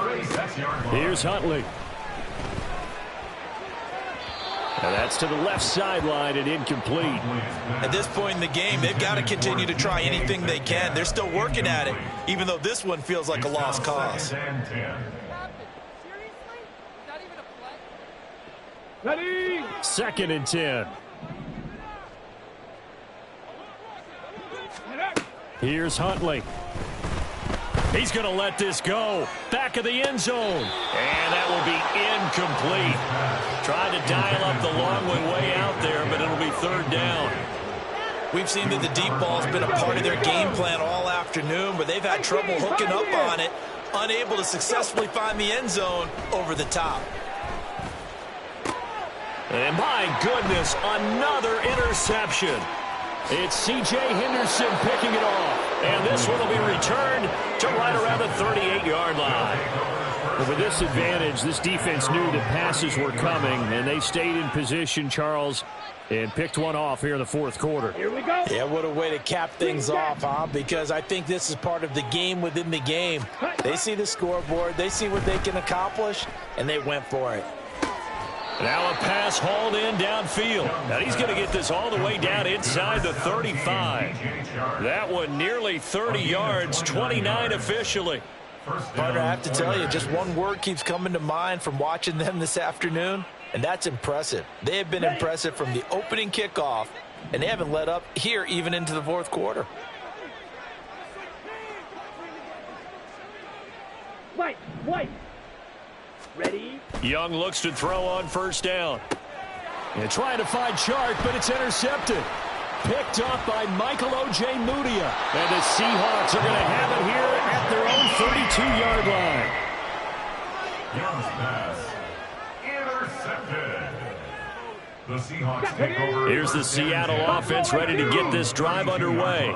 Here's Huntley. And that's to the left sideline and incomplete. At this point in the game, they've got to continue to try anything they can. They're still working at it, even though this one feels like a lost cause. Ready. 2nd and 10. Here's Huntley. He's going to let this go. Back of the end zone. And that will be incomplete. Trying to dial up the long way out there, but it'll be 3rd down. We've seen that the deep ball's been a part of their game plan all afternoon, but they've had trouble hooking up on it, unable to successfully find the end zone over the top. And my goodness, another interception. It's C.J. Henderson picking it off. And this one will be returned to right around the 38-yard line. Well, with this advantage, this defense knew that passes were coming, and they stayed in position, Charles, and picked one off here in the 4th quarter. Here we go. Yeah, what a way to cap things off, huh? Because I think this is part of the game within the game. They see the scoreboard, they see what they can accomplish, and they went for it. Now a pass hauled in downfield. Now he's going to get this all the way down inside the 35. That one nearly 30 yards, 29 officially. Partner, I have to tell you, just one word keeps coming to mind from watching them this afternoon, and that's impressive. They have been impressive from the opening kickoff, and they haven't let up here even into the 4th quarter. White. Ready. Young looks to throw on 1st down. And trying to find Chark, but it's intercepted. Picked up by Michael O.J. Mudia. And the Seahawks are going to have it here at their own 32-yard line. Young's pass intercepted. The Seahawks take over. Here's the Seattle offense ready to get this drive underway.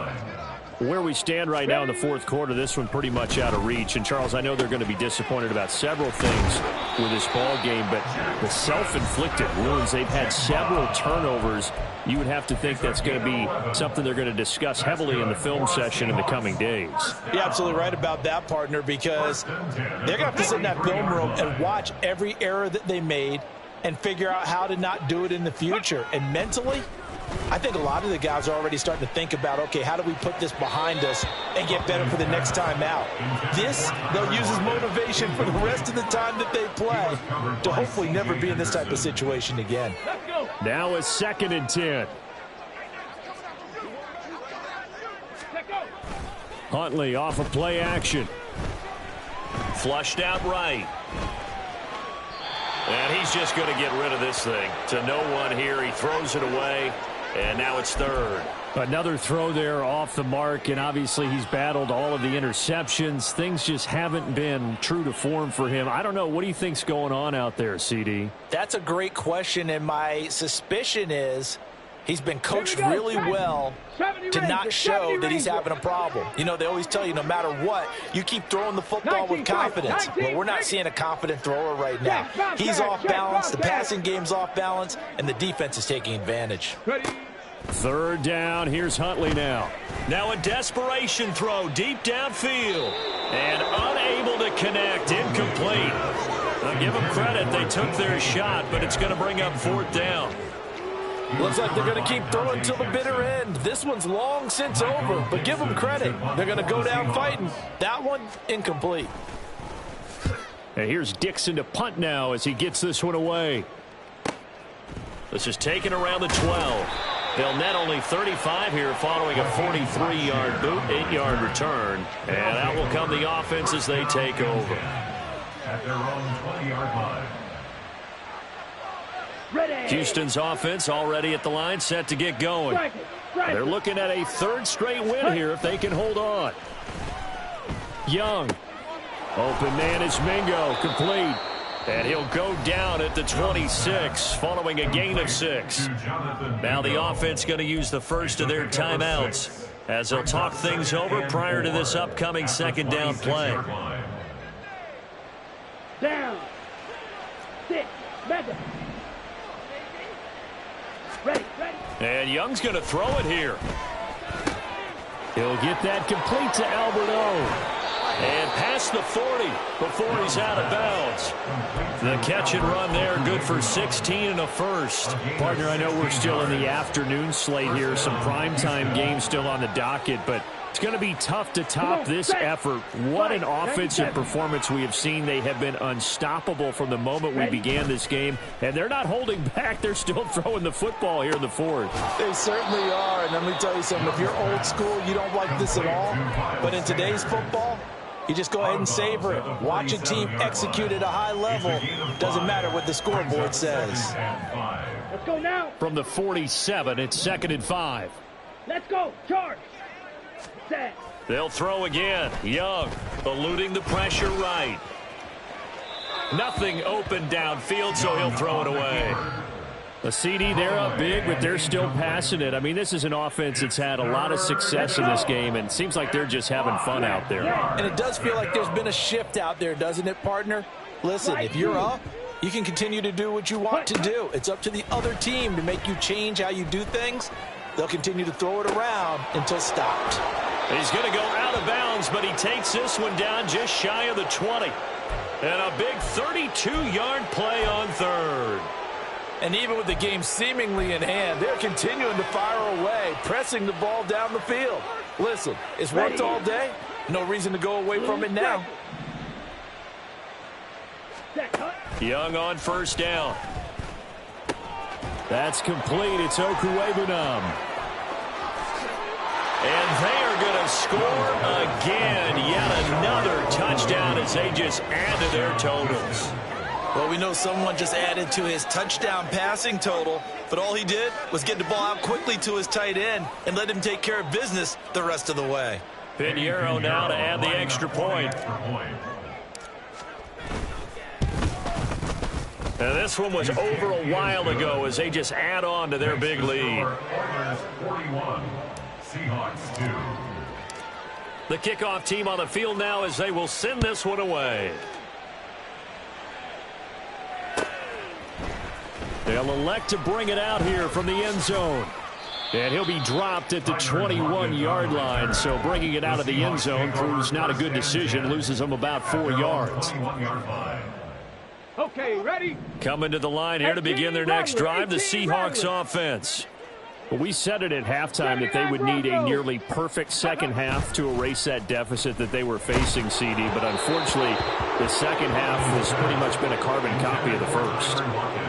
Where we stand right now in the 4th quarter, this one pretty much out of reach. And, Charles, I know they're going to be disappointed about several things with this ball game, but the self-inflicted wounds, they've had several turnovers. You would have to think that's going to be something they're going to discuss heavily in the film session in the coming days. You're absolutely right about that, partner, because they're going to have to sit in that film room and watch every error that they made and figure out how to not do it in the future. And mentally, I think a lot of the guys are already starting to think about, okay, how do we put this behind us and get better for the next time out? This, they'll use as motivation for the rest of the time that they play to hopefully never be in this type of situation again. Now it's 2nd and 10. Huntley off of play action. Flushed out right. And he's just going to get rid of this thing to no one here. He throws it away, and now it's 3rd. Another throw there off the mark, and obviously he's battled all of the interceptions. Things just haven't been true to form for him. I don't know. What do you think's going on out there, CD? That's a great question, and my suspicion is he's been coached really well to not show that he's having a problem. You know, they always tell you no matter what, you keep throwing the football with confidence. Well, we're not seeing a confident thrower right now. He's off balance, the passing game's off balance, and the defense is taking advantage. 3rd down. Here's Huntley now. Now a desperation throw deep downfield. And unable to connect. Incomplete. I'll give them credit. They took their shot, but it's going to bring up 4th down. Looks like they're going to keep throwing till the bitter end. This one's long since over, but give them credit. They're going to go down fighting. That one, incomplete. And here's Dixon to punt now as he gets this one away. This is taken around the 12. They'll net only 35 here following a 43-yard boot, 8-yard return. And out will come the offense as they take over. At their own 20-yard line. Ready. Houston's offense already at the line, set to get going. They're looking at a third straight win here if they can hold on. Young. Open man is Mingo. Complete. And he'll go down at the 26 following a gain of 6. Now the offense going to use the first of their timeouts as they'll talk things over prior to this upcoming second down play. Down. 6. Back. Ready. And Young's going to throw it here. He'll get that complete to Alberto. And past the 40 before he's out of bounds. The catch and run there, good for 16 and a first. Partner, I know we're still in the afternoon slate here. Some primetime games still on the docket, but it's going to be tough to top this effort. What an offensive performance we have seen. They have been unstoppable from the moment we began this game, and they're not holding back. They're still throwing the football here in the fourth. They certainly are, and let me tell you something. If you're old school, you don't like this at all. But in today's football, you just go ahead and savor it. Watch a team execute at a high level. Doesn't matter what the scoreboard says. Let's go now. From the 47, it's 2nd and 5. Let's go. Charge. Set. They'll throw again. Young eluding the pressure right. Nothing open downfield, so he'll throw it away. A CD, they're up big, but they're still passing it. I mean, this is an offense that's had a lot of success in this game, and it seems like they're just having fun out there. And it does feel like there's been a shift out there, doesn't it, partner? Listen, if you're up, you can continue to do what you want to do. It's up to the other team to make you change how you do things. They'll continue to throw it around until stopped. He's going to go out of bounds, but he takes this one down just shy of the 20. And a big 32-yard play on third. And even with the game seemingly in hand, they're continuing to fire away, pressing the ball down the field. Listen, it's worked all day. No reason to go away from it now. Young on first down. That's complete. It's Okuwebunam. And they are going to score again. Yet another touchdown as they just add to their totals. Well, we know someone just added to his touchdown passing total, but all he did was get the ball out quickly to his tight end and let him take care of business the rest of the way. Pinheiro now to add the extra point. And this one was over a while ago as they just add on to their big lead. The kickoff team on the field now as they will send this one away. They'll elect to bring it out here from the end zone. And he'll be dropped at the 21-yard line. So bringing it out of the end zone proves not a good decision. Loses them about 4 yards. Okay, ready? Coming to the line here to begin their next drive, the Seahawks offense. Well, we said it at halftime that they would need a nearly perfect second half to erase that deficit that they were facing, CD. But unfortunately, the second half has pretty much been a carbon copy of the first.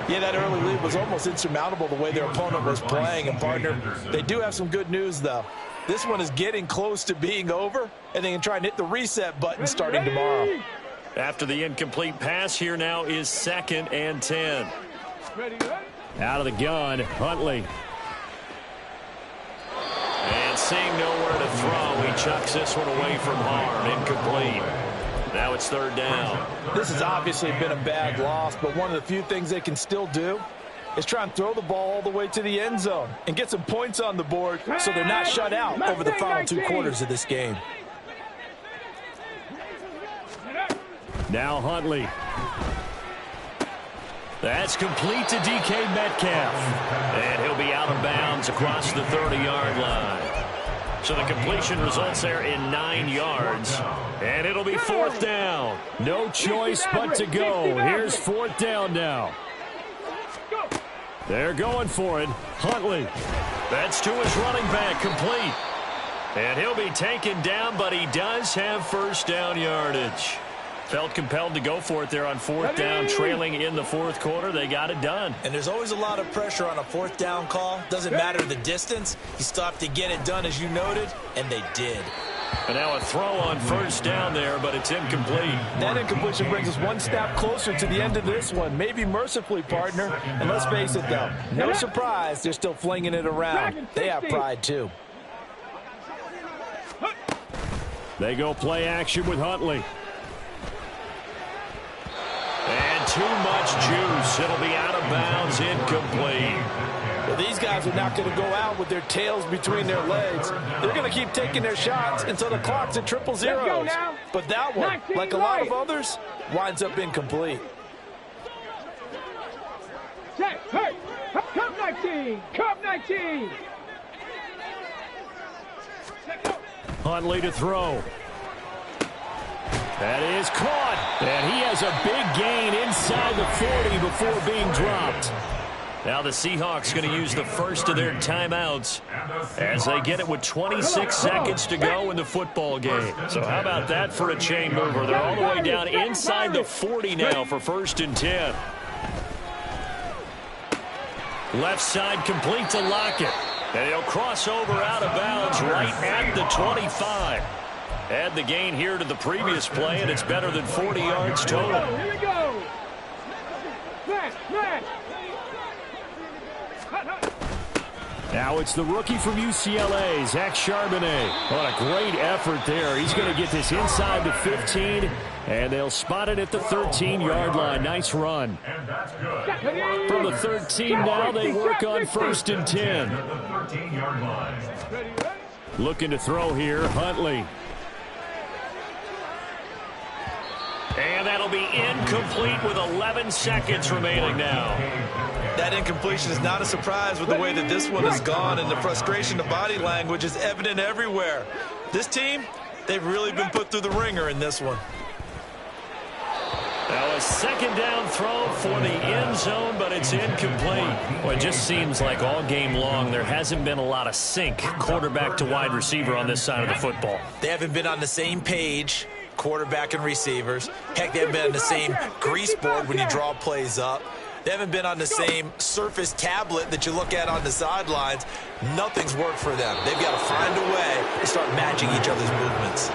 Yeah, that early lead was almost insurmountable the way their opponent was playing. And, partner, they do have some good news, though. This one is getting close to being over, and they can try and hit the reset button starting tomorrow. After the incomplete pass, here now is 2nd and 10. Out of the gun, Huntley. And seeing nowhere to throw, he chucks this one away from harm. Incomplete. Now it's 3rd down. This has obviously been a bad loss, but one of the few things they can still do is try and throw the ball all the way to the end zone and get some points on the board so they're not shut out over the final 2 quarters of this game. Now Huntley. That's complete to DK Metcalf. And he'll be out of bounds across the 30-yard line. So the completion results there in 9 yards. And it'll be 4th down. No choice but to go. Here's 4th down now. They're going for it. Huntley. That's to his running back, complete. And he'll be taken down, but he does have first down yardage. Felt compelled to go for it there on fourth down, trailing in the fourth quarter. They got it done. And there's always a lot of pressure on a fourth down call. Doesn't matter the distance. You still have to get it done, as you noted, and they did. And now a throw on first down there, but it's incomplete. That incompletion brings us one step closer to the end of this one. Maybe mercifully, partner. And let's face it, though, no surprise, they're still flinging it around. They have pride, too. They go play action with Huntley. And too much juice. It'll be out of bounds, incomplete. Well, these guys are not going to go out with their tails between their legs. They're going to keep taking their shots until the clock's at 0-0. But that one, like a lot of others, winds up incomplete. Hey, Cup 19! Cup 19! Huntley to throw. That is caught. And he has a big gain inside the 40 before being dropped. Now the Seahawks going to use the first of their timeouts as they get it with 26 seconds to go in the football game. So how about that for a chain mover? They're all the way down inside the 40 now for 1st and 10. Left side complete to Lockett. And he'll cross over out of bounds right at the 25. Add the gain here to the previous play, and it's better than 40 yards total. Here we go. Now it's the rookie from UCLA, Zach Charbonnet. What a great effort there. He's going to get this inside the 15, and they'll spot it at the 13-yard line. Nice run. From the 13 now, they work on 1st and 10. Looking to throw here, Huntley. And that'll be incomplete with 11 seconds remaining now. That incompletion is not a surprise with the way that this one has gone, and the frustration of body language is evident everywhere. This team, they've really been put through the ringer in this one. Now a second down throw for the end zone, but it's incomplete. Well, it just seems like all game long there hasn't been a lot of sync quarterback to wide receiver on this side of the football. They haven't been on the same page, quarterback and receivers. Heck, they haven't been on the same grease board when you draw plays up. They haven't been on the same Surface tablet that you look at on the sidelines. Nothing's worked for them. They've got to find a way to start matching each other's movements.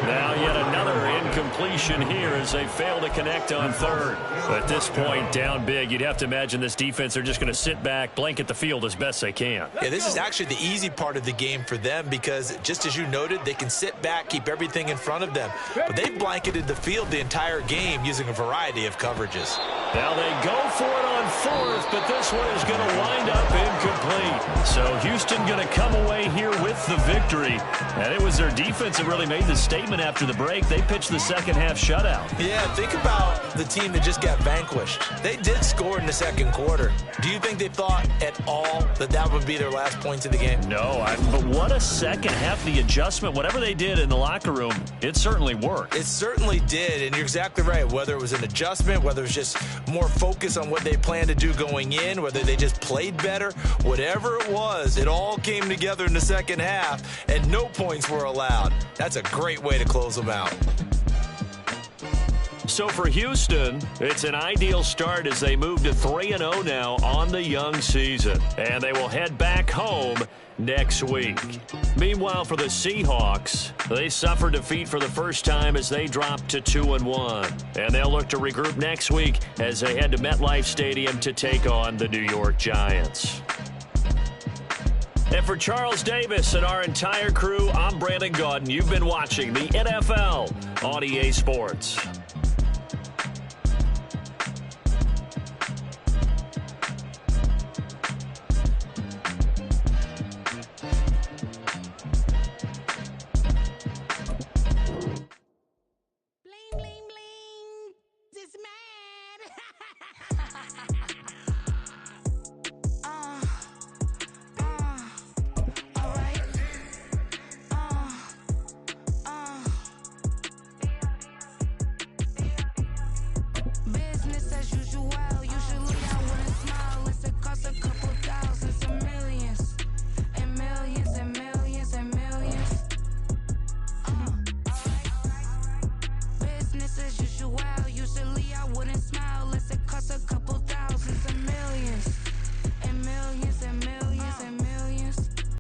Now yet another incompletion here as they fail to connect on third. At this point, down big, you'd have to imagine this defense are just going to sit back, blanket the field as best they can. Yeah, this is actually the easy part of the game for them because, just as you noted, they can sit back, keep everything in front of them. But they've blanketed the field the entire game using a variety of coverages. Now they go for it on fourth, but this one is going to wind up incomplete. So Houston going to come away here with the victory. And it was their defense that really made the statement after the break. They pitched the second half shutout. Yeah, think about the team that just got vanquished. They did score in the second quarter. Do you think they thought at all that that would be their last points of the game? No, but what a second half. The adjustment, whatever they did in the locker room, it certainly worked. It certainly did, and you're exactly right. Whether it was an adjustment, whether it was just more focus on what they planned to do going in, whether they just played better, whatever it was, it all came together in the second half, and no points were allowed. That's a great way to close them out. So for Houston, it's an ideal start as they move to 3-0 now on the young season. And they will head back home next week. Meanwhile, for the Seahawks, they suffered defeat for the first time as they dropped to 2-1. And they'll look to regroup next week as they head to MetLife Stadium to take on the New York Giants. And for Charles Davis and our entire crew, I'm Brandon Gaudin. You've been watching the NFL on EA Sports.